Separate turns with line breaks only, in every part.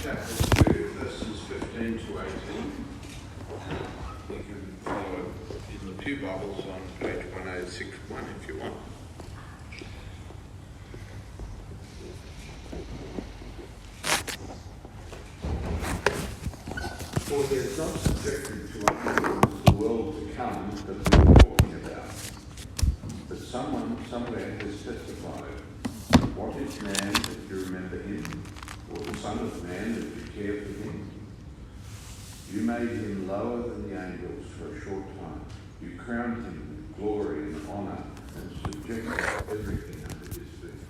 chapter 2, verses 15 to 18. You can follow it in the Pew Bibles on page 1061 if you want. For there is not subjected to us the world to come that we are talking about. But someone somewhere has testified, what is man that you remember him, or the Son of Man that you care for him? You made him lower than the angels for a short time. You crowned him with glory and honour and subjected everything under his feet.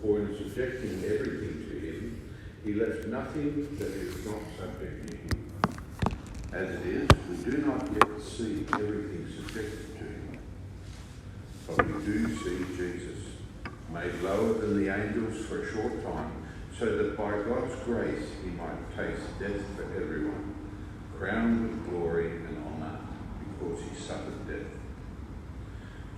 For in subjecting everything to him, he left nothing that is not subject to him. As it is, we do not yet see everything subjected to him. But we do see Jesus, made lower than the angels for a short time, so that by God's grace he might taste death for everyone, crowned with glory and honour, because he suffered death.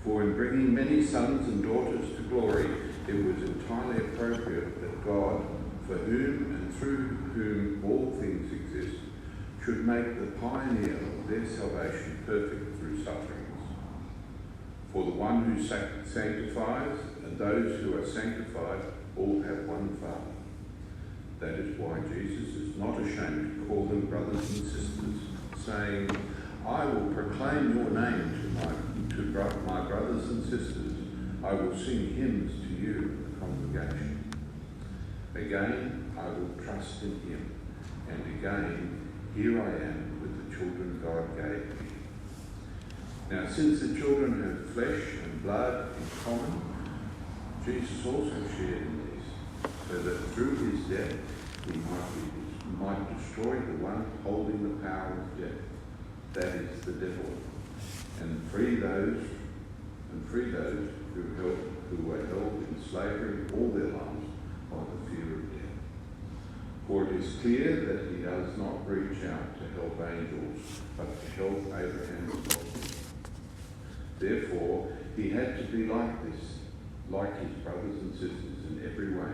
For in bringing many sons and daughters to glory, it was entirely appropriate that God, for whom and through whom all things exist, should make the pioneer of their salvation perfect through sufferings. For the one who sanctifies and those who are sanctified all have one Father. That is why Jesus is not ashamed to call them brothers and sisters, saying, I will proclaim your name to my brothers and sisters. I will sing hymns to you in the congregation. Again, I will trust in him. And again, here I am with the children God gave me. Now, since the children have flesh and blood in common, Jesus also shared in these, so that through his death he might destroy the one holding the power of death, that is the devil, and free those who were held in slavery all their lives by the fear of death. For it is clear that he does not reach out to help angels, but to help Abraham's offspring. Therefore, he had to be like his brothers and sisters in every way,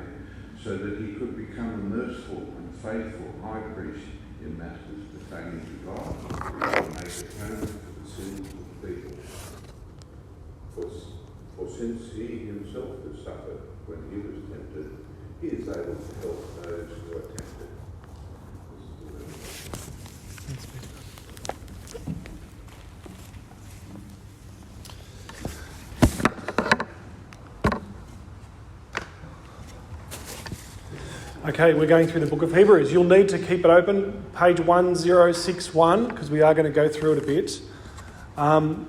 so that he could become a merciful and faithful high priest in matters pertaining to God, and make atonement for the sins of the people. For since he himself has suffered when he was tempted, he is able to help those who are tempted.
Okay, we're going through the book of Hebrews. You'll need to keep it open, page 1061, because we are going to go through it a bit.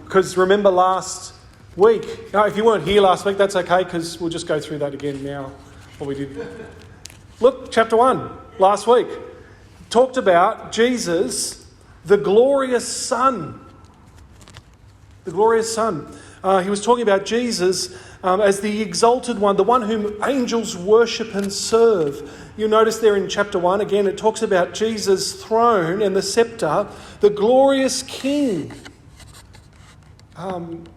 Because remember last week, if you weren't here last week, that's okay, because we'll just go through that again now, what we did. Look, chapter 1, last week, talked about Jesus, the glorious Son. The glorious Son. He was talking about Jesus as the exalted one, the one whom angels worship and serve. You'll notice there in chapter 1, again, it talks about Jesus' throne and the scepter, the glorious King. And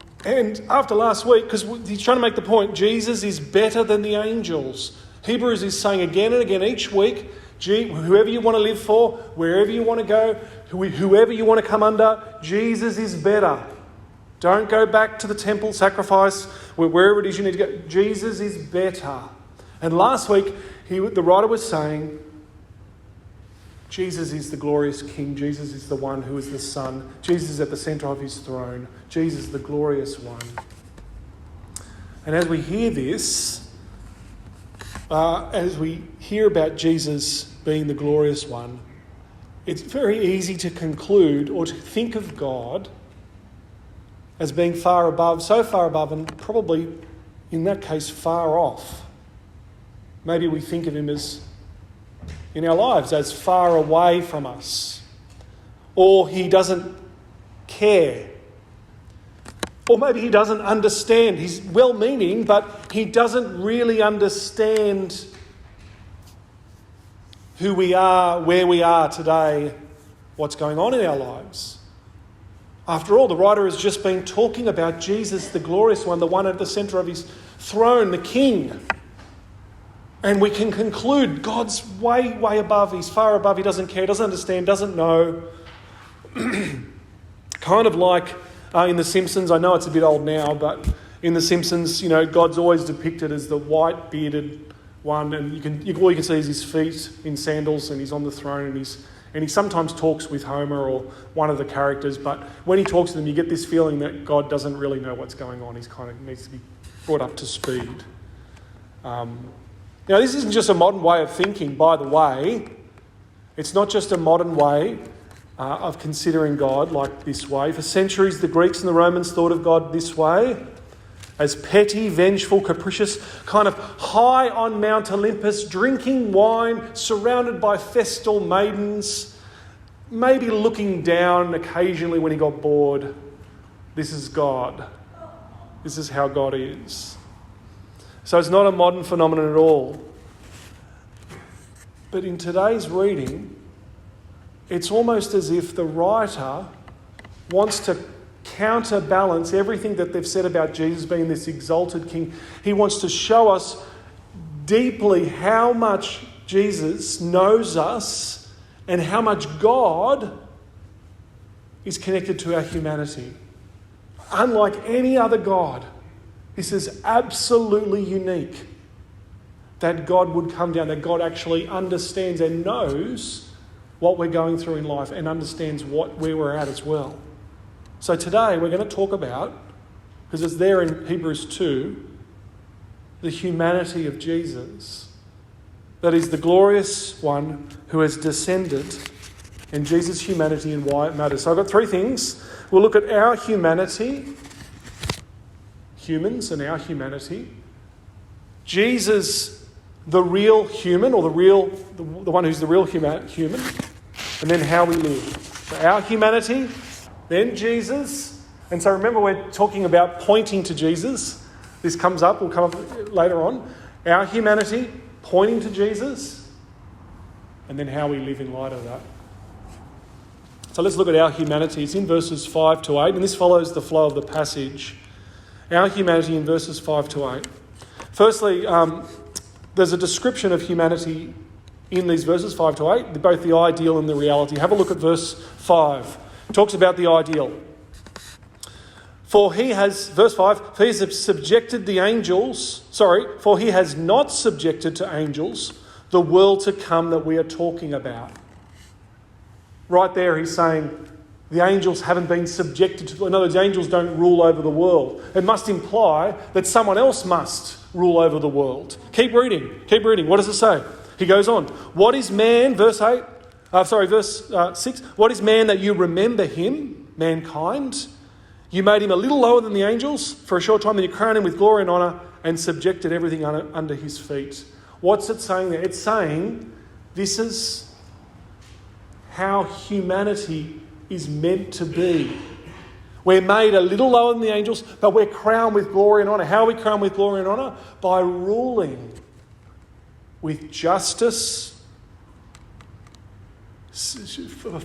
after last week, because he's trying to make the point, Jesus is better than the angels. Hebrews is saying again and again each week, whoever you want to live for, wherever you want to go, whoever you want to come under, Jesus is better. Don't go back to the temple sacrifice, wherever it is you need to go. Jesus is better. And last week, the writer was saying, Jesus is the glorious King. Jesus is the one who is the Son. Jesus is at the centre of his throne. Jesus, the glorious one. And as we hear this, as we hear about Jesus being the glorious one, it's very easy to conclude or to think of God as being far above, so far above, and probably, in that case, far off. Maybe we think of him as, in our lives, as far away from us. Or he doesn't care. Or maybe he doesn't understand. He's well-meaning, but he doesn't really understand who we are, where we are today, what's going on in our lives. After all, the writer has just been talking about Jesus, the glorious one, the one at the centre of his throne, the King. And we can conclude God's way, way above. He's far above. He doesn't care, doesn't understand, doesn't know. Kind of like in The Simpsons. I know it's a bit old now, but in The Simpsons, God's always depicted as the white bearded one, and all you can see is his feet in sandals, and he's on the throne, and he sometimes talks with Homer or one of the characters. But when he talks to them, you get this feeling that God doesn't really know what's going on. He's kind of needs to be brought up to speed. Now, this isn't just a modern way of thinking, by the way. It's not just a modern way of considering God like this way. For centuries, the Greeks and the Romans thought of God this way, as petty, vengeful, capricious, kind of high on Mount Olympus, drinking wine, surrounded by festal maidens, maybe looking down occasionally when he got bored. This is God. This is how God is. So it's not a modern phenomenon at all. But in today's reading, it's almost as if the writer wants to counterbalance everything that they've said about Jesus being this exalted king. He wants to show us deeply how much Jesus knows us and how much God is connected to our humanity. Unlike any other God, this is absolutely unique that God would come down, that God actually understands and knows what we're going through in life and understands where we're at as well. So today we're going to talk about, because it's there in Hebrews 2, the humanity of Jesus. That is the glorious one who has descended, and Jesus' humanity and why it matters. So I've got three things. We'll look at our humanity, humans and our humanity. Jesus, the real human, or the one who's the real human, and then how we live. So our humanity, then Jesus. And so remember, we're talking about pointing to Jesus. This will come up later on. Our humanity, pointing to Jesus, and then how we live in light of that. So let's look at our humanity. It's in verses 5 to 8, and this follows the flow of the passage. Our humanity in verses 5 to 8. Firstly, there's a description of humanity in these verses 5 to 8, both the ideal and the reality. Have a look at verse 5. It talks about the ideal. For he has subjected the angels, for he has not subjected to angels the world to come that we are talking about. Right there he's saying the angels haven't been subjected to, in other words, the angels don't rule over the world. It must imply that someone else must rule over the world. Keep reading. What does it say? He goes on. What is man, verse 6. What is man that you remember him, mankind? You made him a little lower than the angels. For a short time then you crowned him with glory and honour and subjected everything under his feet. What's it saying there? It's saying this is how humanity is meant to be. We're made a little lower than the angels, but we're crowned with glory and honour. How are we crowned with glory and honour? By ruling with justice,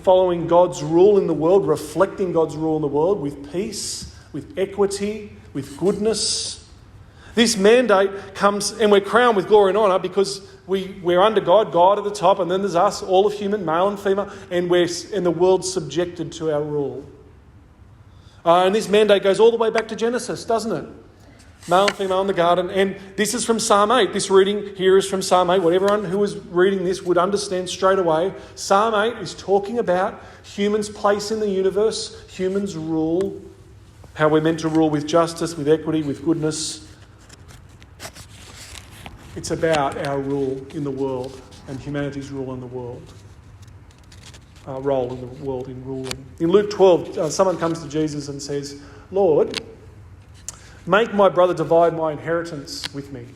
following God's rule in the world, reflecting God's rule in the world, with peace, with equity, with goodness. This mandate comes, and we're crowned with glory and honour because we're under God at the top, and then there's us, all of human, male and female, and the world's subjected to our rule. And this mandate goes all the way back to Genesis, doesn't it? Male and female in the garden. And this is from Psalm 8. This reading here is from Psalm 8. What everyone who is reading this would understand straight away. Psalm 8 is talking about humans' place in the universe, humans' rule, how we're meant to rule with justice, with equity, with goodness. It's about our rule in the world and humanity's rule in the world. Role in the world in ruling. In Luke 12, someone comes to Jesus and says, Lord, make my brother divide my inheritance with me.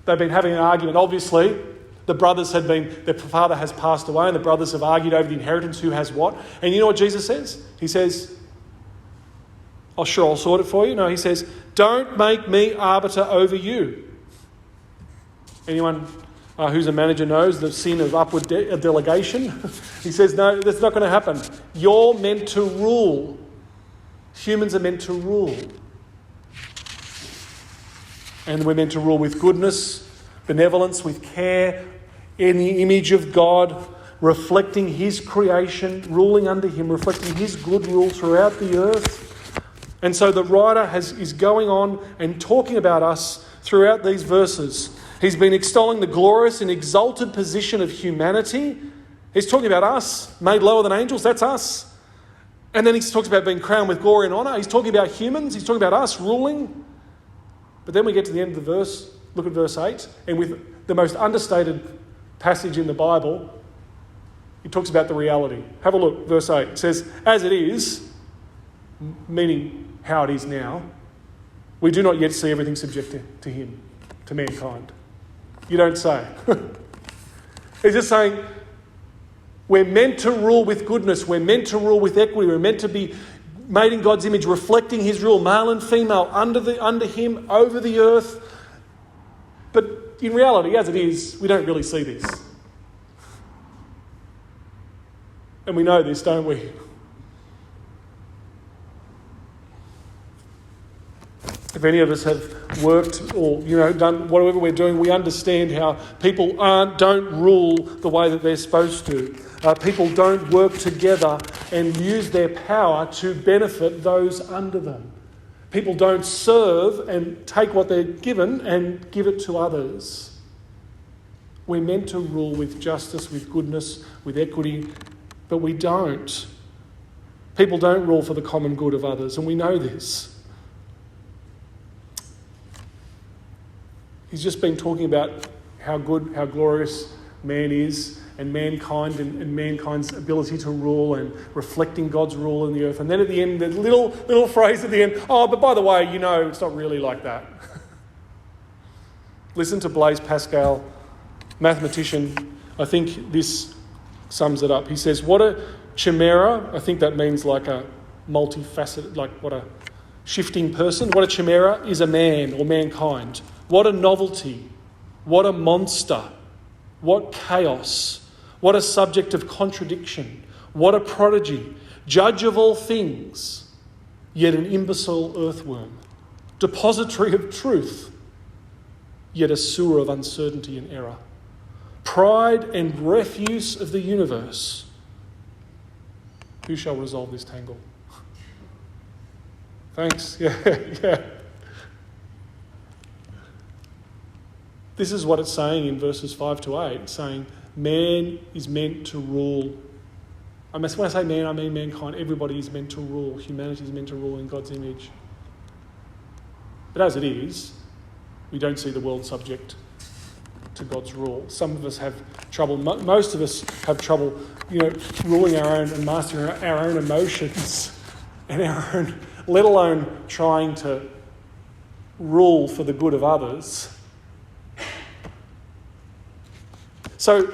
They've been having an argument. Obviously, their father has passed away and the brothers have argued over the inheritance, who has what. And you know what Jesus says? He says, I'll sort it for you. No, he says, don't make me arbiter over you. Anyone who's a manager knows the sin of upward delegation. He says, no, that's not going to happen. You're meant to rule. Humans are meant to rule. And we're meant to rule with goodness, benevolence, with care, in the image of God, reflecting his creation, ruling under him, reflecting his good rule throughout the earth. And so the writer is going on and talking about us throughout these verses. He's been extolling the glorious and exalted position of humanity. He's talking about us, made lower than angels, that's us. And then he talks about being crowned with glory and honour. He's talking about humans, he's talking about us ruling. But then we get to the end of the verse, look at verse 8, and with the most understated passage in the Bible, he talks about the reality. Have a look, verse 8. It says, as it is, meaning how it is now, we do not yet see everything subject to him, to mankind. You don't say. He's just saying, we're meant to rule with goodness, we're meant to rule with equity, we're meant to be made in God's image, reflecting his rule, male and female, under him, over the earth. But in reality, as it is, we don't really see this. And we know this, don't we? If any of us have worked or, done whatever we're doing, we understand how people don't rule the way that they're supposed to. People don't work together and use their power to benefit those under them. People don't serve and take what they're given and give it to others. We're meant to rule with justice, with goodness, with equity, but we don't. People don't rule for the common good of others, and we know this. He's just been talking about how good, how glorious man is, and mankind and mankind's ability to rule and reflecting God's rule in the earth. And then at the end, the little phrase at the end, oh, but by the way, it's not really like that. Listen to Blaise Pascal, mathematician. I think this sums it up. He says, what a chimera, I think that means like a multifaceted, like what a shifting person. What a chimera is a man or mankind. What a novelty. What a monster. What chaos. What a subject of contradiction. What a prodigy. Judge of all things, yet an imbecile earthworm. Depository of truth, yet a sewer of uncertainty and error. Pride and refuse of the universe. Who shall resolve this tangle? Thanks. Yeah. This is what it's saying in verses 5 to 8, saying man is meant to rule. When I say man, I mean mankind. Everybody is meant to rule. Humanity is meant to rule in God's image. But as it is, we don't see the world subject to God's rule. Some of us have trouble, most of us have trouble, ruling our own and mastering our own emotions and our own, let alone trying to rule for the good of others. So,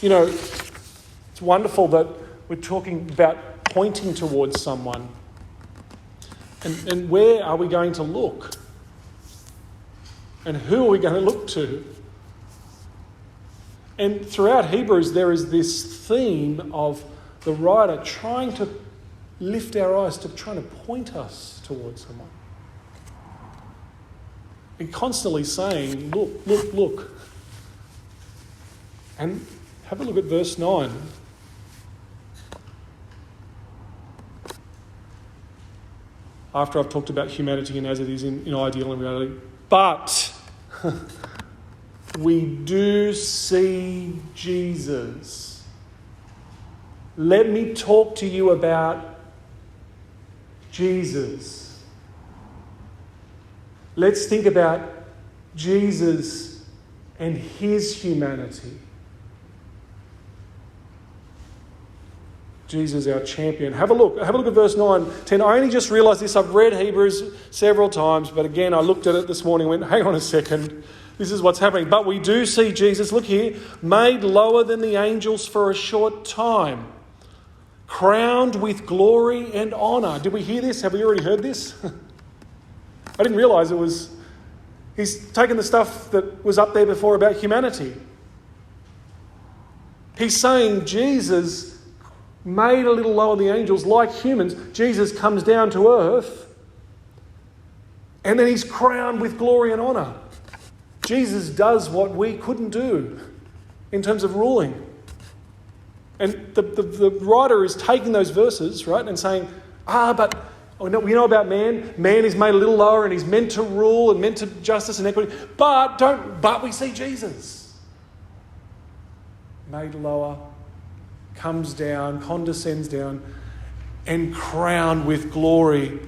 it's wonderful that we're talking about pointing towards someone. And where are we going to look? And who are we going to look to? And throughout Hebrews, there is this theme of the writer trying to lift our eyes, trying to point us towards someone. And constantly saying, look. And have a look at verse 9. After I've talked about humanity and as it is in ideal and reality. But we do see Jesus. Let me talk to you about Jesus. Let's think about Jesus and his humanity. Jesus, our champion. Have a look at verse 9, 10. I only just realised this. I've read Hebrews several times, but again, I looked at it this morning and went, hang on a second. This is what's happening. But we do see Jesus, look here, made lower than the angels for a short time, crowned with glory and honour. Did we hear this? Have we already heard this? I didn't realise he's taken the stuff that was up there before about humanity. He's saying Jesus made a little lower than the angels, like humans. Jesus comes down to earth and then he's crowned with glory and honour. Jesus does what we couldn't do in terms of ruling. And the writer is taking those verses, right, and saying, but we know about man. Man is made a little lower and he's meant to rule and meant to justice and equity. But we see Jesus. Made lower, comes down, condescends down, and crowned with glory.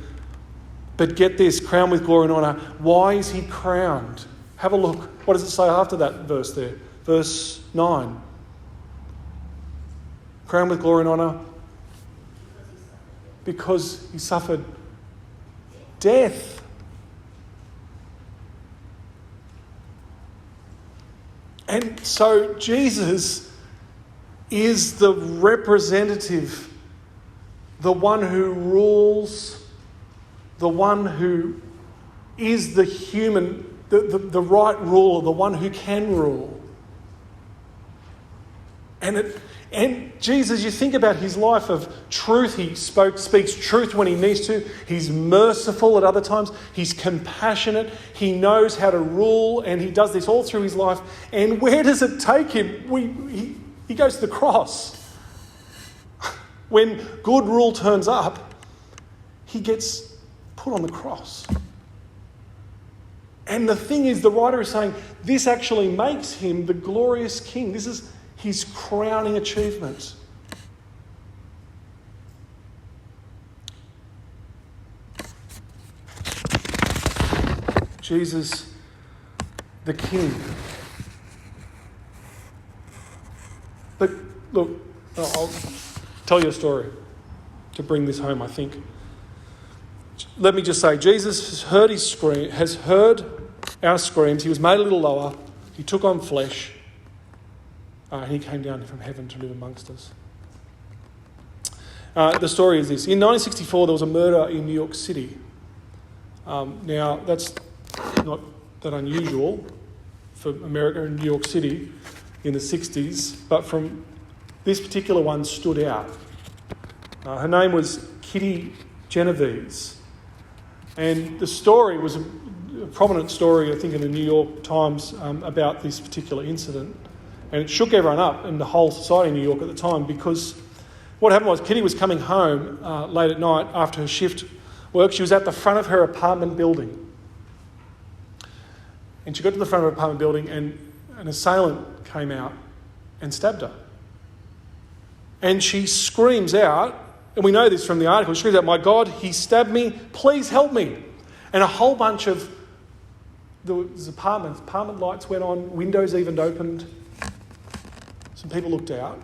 But get this, crowned with glory and honour. Why is he crowned? Have a look. What does it say after that verse there? Verse 9. Crowned with glory and honour because he suffered death. And so Jesus is the representative, the one who rules, the one who is the human, the right ruler, the one who can rule. And Jesus, you think about his life of truth. He speaks truth when he needs to. He's merciful at other times. He's compassionate. He knows how to rule, and he does this all through his life. And where does it take him? He goes to the cross. When good rule turns up, he gets put on the cross. And the thing is, the writer is saying, this actually makes him the glorious king. This is his crowning achievement. Jesus, the King. But look, I'll tell you a story to bring this home, I think. Let me just say, Jesus has heard our screams. He was made a little lower. He took on flesh. He came down from heaven to live amongst us. The story is this. In 1964, there was a murder in New York City. Now, that's not that unusual for America and New York City in the 60s, but from this particular one stood out. Her name was Kitty Genovese. And the story was a prominent story, I think, in the New York Times about this particular incident. And it shook everyone up in the whole society in New York at the time, because what happened was Kitty was coming home late at night after her shift work. She was at the front of her apartment building. And she got to the front of her apartment building and an assailant came out and stabbed her. And she screams out, and we know this from the article, she screams out, "My God, he stabbed me, please help me." And a whole bunch of apartment lights went on, windows even opened. Some people looked out.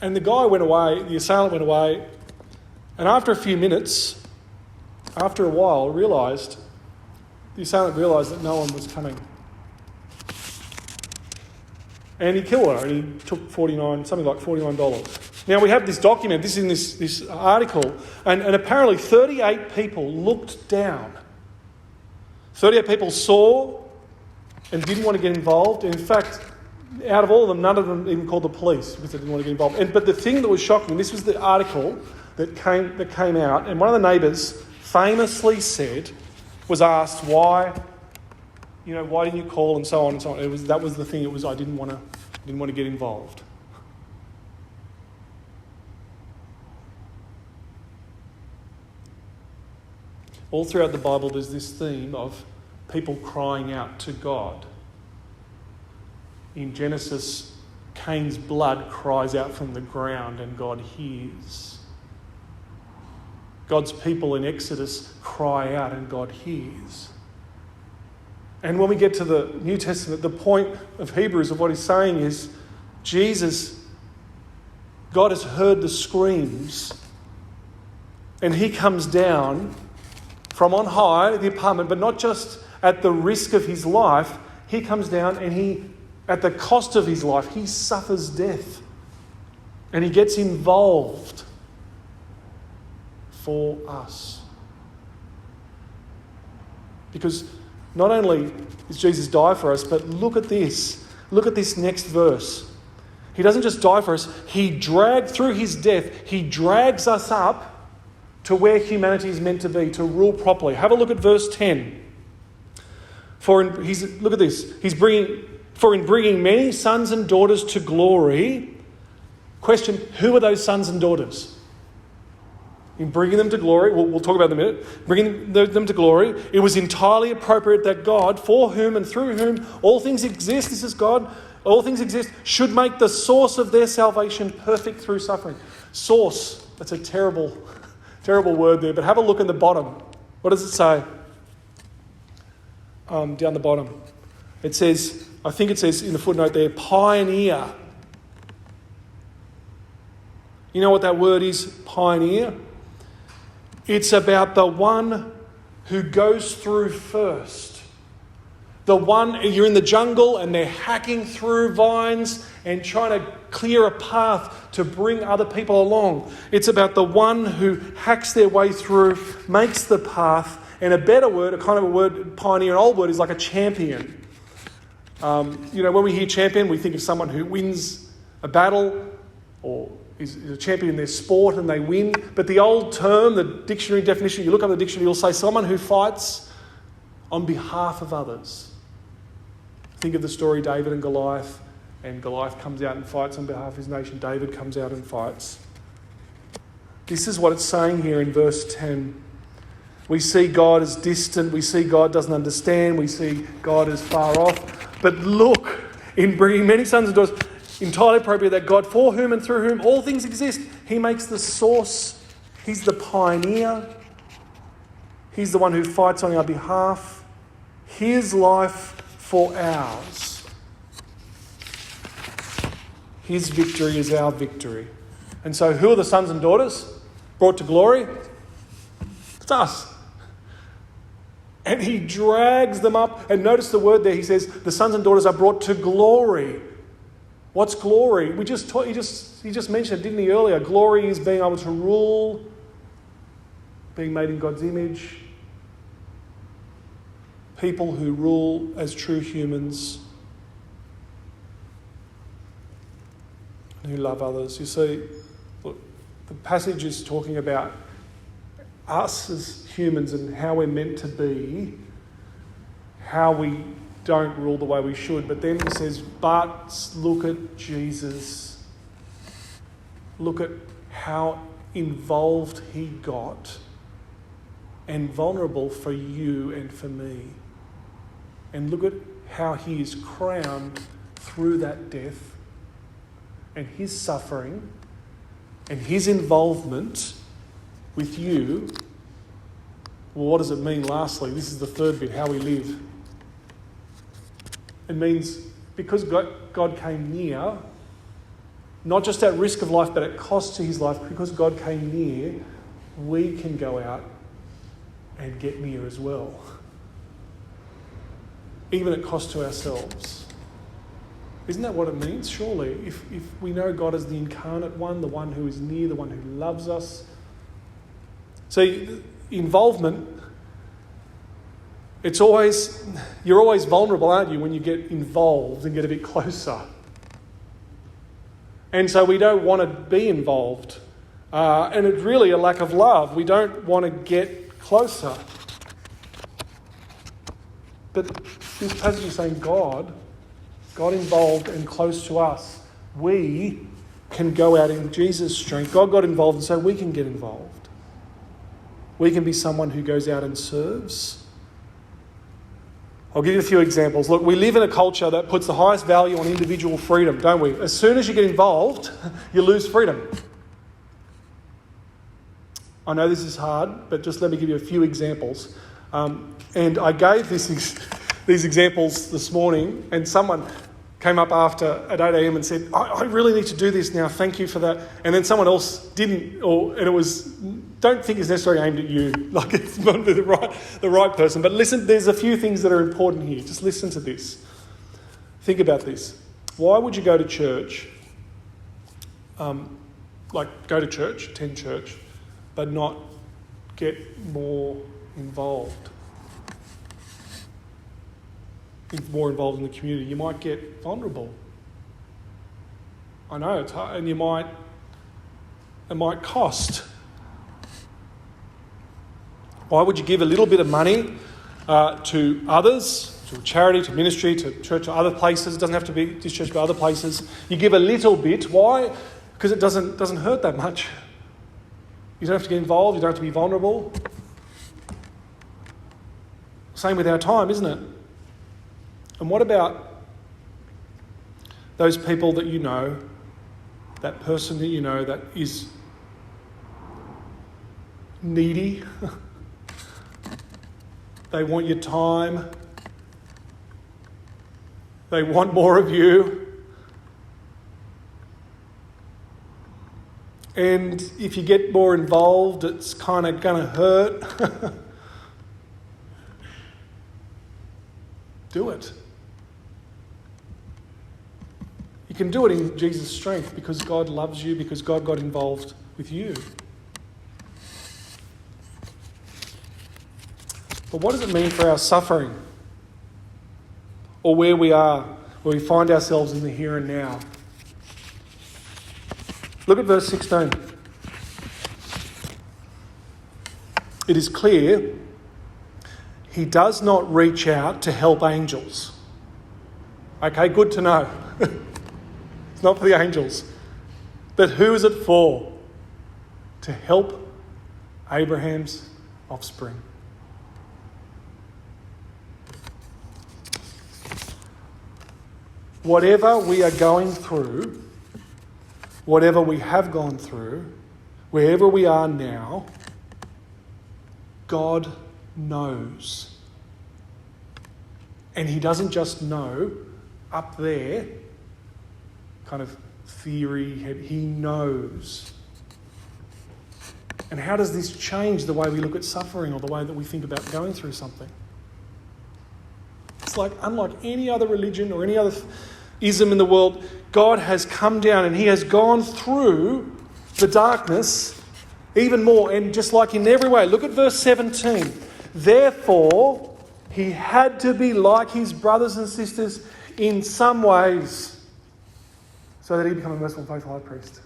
And the guy went away, the assailant went away, and after a few minutes, after a while, the assailant realised that no one was coming. And he killed her, and he took something like $49. Now we have this document, this is in this article, and apparently 38 people looked down. 38 people saw and didn't want to get involved. In fact, out of all of them, none of them even called the police because they didn't want to get involved. But the thing that was shocking, this was the article that came out, and one of the neighbours famously was asked why didn't you call, and so on and so on. That was the thing. It was I didn't want to get involved. All throughout the Bible, there's this theme of people crying out to God. In Genesis, Cain's blood cries out from the ground and God hears. God's people in Exodus cry out and God hears. And when we get to the New Testament, the point of Hebrews, of what he's saying is, God has heard the screams, and he comes down from on high, the apartment, but not just at the risk of his life. He comes down and at the cost of his life, he suffers death. And he gets involved for us. Because not only does Jesus die for us, but look at this. Look at this next verse. He doesn't just die for us. Through his death, he drags us up to where humanity is meant to be, to rule properly. Have a look at verse 10. Look at this. For in bringing many sons and daughters to glory. Question, who are those sons and daughters? In bringing them to glory, we'll talk about them in a minute, bringing them to glory, it was entirely appropriate that God, for whom and through whom all things exist, this is God, all things exist, should make the source of their salvation perfect through suffering. Source, that's a terrible word there, but have a look in the bottom. What does it say? Down the bottom. It says, I think it says in the footnote there, pioneer. You know what that word is, pioneer? It's about the one who goes through first. The one, you're in the jungle and they're hacking through vines and trying to clear a path to bring other people along. It's about the one who hacks their way through, makes the path, and a better word, a kind of a word, pioneer, an old word, is like a champion. When we hear champion, we think of someone who wins a battle or is a champion in their sport and they win. But the old term, the dictionary definition, you look up the dictionary, you'll say someone who fights on behalf of others. Think of the story David and Goliath comes out and fights on behalf of his nation. David comes out and fights. This is what it's saying here in verse 10. We see God as distant. We see God doesn't understand. We see God as far off. But look, in bringing many sons and daughters, entirely appropriate that God, for whom and through whom all things exist, he makes the source. He's the pioneer. He's the one who fights on our behalf. His life for ours. His victory is our victory. And so who are the sons and daughters brought to glory? It's us. And he drags them up. And notice the word there. He says the sons and daughters are brought to glory. What's glory? He just mentioned it, didn't he, earlier? Glory is being able to rule, being made in God's image. People who rule as true humans, who love others. You see, look, the passage is talking about us as humans and how we're meant to be, how we don't rule the way we should. But then he says, but look at Jesus. Look at how involved he got and vulnerable for you and for me. And look at how he is crowned through that death and his suffering and his involvement with you. Well, what does it mean lastly? This is the third bit, how we live. It means because God came near, not just at risk of life, but at cost to his life, because God came near, we can go out and get near as well. Even at cost to ourselves. Isn't that what it means? Surely, if we know God as the incarnate one, the one who is near, the one who loves us. So involvement, you're always vulnerable, aren't you, when you get involved and get a bit closer. And so we don't want to be involved. And it's really a lack of love. We don't want to get closer. But this passage is saying God involved and close to us. We can go out in Jesus' strength. God got involved, and so we can get involved. We can be someone who goes out and serves. I'll give you a few examples. Look, we live in a culture that puts the highest value on individual freedom, don't we? As soon as you get involved, you lose freedom. I know this is hard, but just let me give you a few examples. And I gave these examples this morning, and someone came up after at 8 a.m. and said, I really need to do this now, thank you for that. And then someone else didn't, and it was, don't think it's necessarily aimed at you, like it's not the right person. But listen, there's a few things that are important here. Just listen to this. Think about this. Why would you go to church, attend church, but not get more involved? More involved in the community, you might get vulnerable. I know it's hard, and it might cost. Why would you give a little bit of money to others to charity, to ministry, to church, or other places. It doesn't have to be this church, but other places. You give a little bit. Why? Because it doesn't hurt that much. You don't have to get involved. You don't have to be vulnerable. Same with our time, isn't it? And what about those people that you know, that person that you know that is needy? They want your time. They want more of you. And if you get more involved, it's kind of going to hurt. Do it. You can do it in Jesus' strength because God loves you, because God got involved with you. But what does it mean for our suffering? Or where we are, where we find ourselves in the here and now? Look at verse 16. It is clear he does not reach out to help angels. Okay, good to know. It's not for the angels. But who is it for? To help Abraham's offspring. Whatever we are going through, whatever we have gone through, wherever we are now, God knows. And he doesn't just know up there, kind of theory, he knows. And how does this change the way we look at suffering or the way that we think about going through something? It's like, unlike any other religion or any other ism in the world, God has come down and he has gone through the darkness even more. And just like in every way, look at verse 17. Therefore, he had to be like his brothers and sisters in some ways, so that he become a merciful and faithful high priest.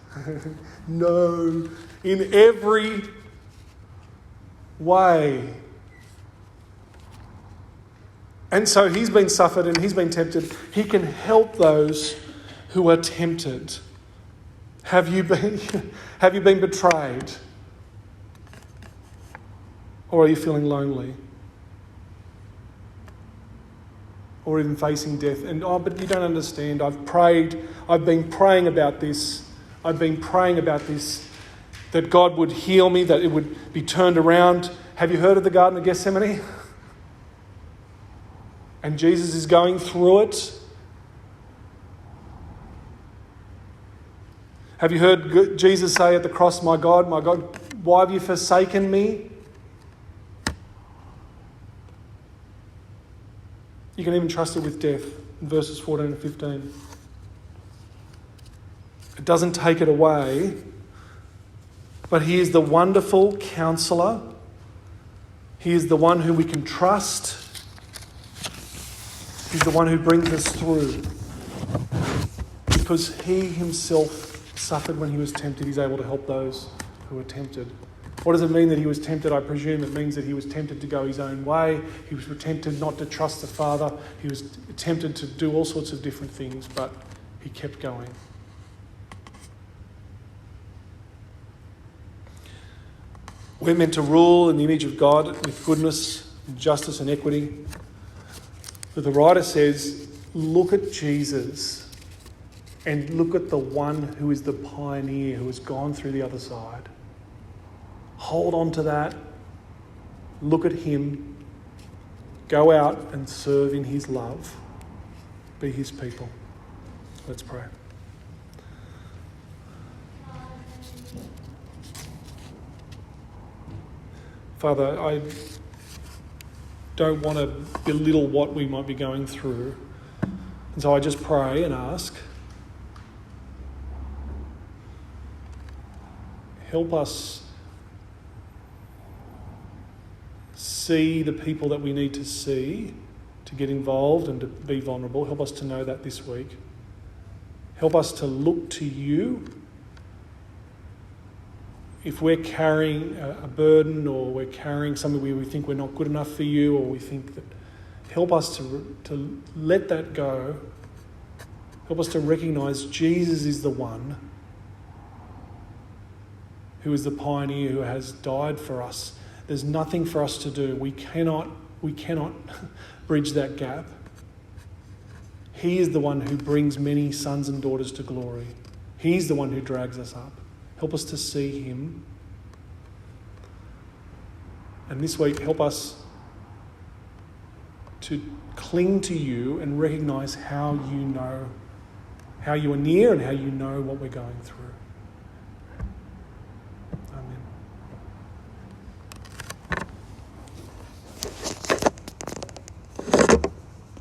No, in every way. And so he's been suffered and he's been tempted. He can help those who are tempted. Have you been betrayed? Or are you feeling lonely? Or even facing death? And but you don't understand. I've been praying about this. That God would heal me, that it would be turned around. Have you heard of the Garden of Gethsemane? And Jesus is going through it. Have you heard Jesus say at the cross, my God, why have you forsaken me? You can even trust it with death in verses 14 and 15. It doesn't take it away, but he is the wonderful counselor. He is the one who we can trust. He's the one who brings us through. Because he himself suffered when he was tempted, he's able to help those who are tempted. What does it mean that he was tempted? I presume it means that he was tempted to go his own way. He was tempted not to trust the Father. He was tempted to do all sorts of different things, but he kept going. We're meant to rule in the image of God with goodness, justice and equity. But the writer says, look at Jesus and look at the one who is the pioneer, who has gone through the other side. Hold on to that. Look at him. Go out and serve in his love. Be his people. Let's pray. Father, I don't want to belittle what we might be going through. And so I just pray and ask, help us see the people that we need to see to get involved and to be vulnerable. Help us to know that this week. Help us to look to you. If we're carrying a burden or we're carrying something where we think we're not good enough for you, or we think that, help us to let that go. Help us to recognise Jesus is the one who is the pioneer, who has died for us. There's nothing for us to do. We cannot bridge that gap. He is the one who brings many sons and daughters to glory. He's the one who drags us up. Help us to see him. And this week, help us to cling to you and recognise how you are near and how you know what we're going through.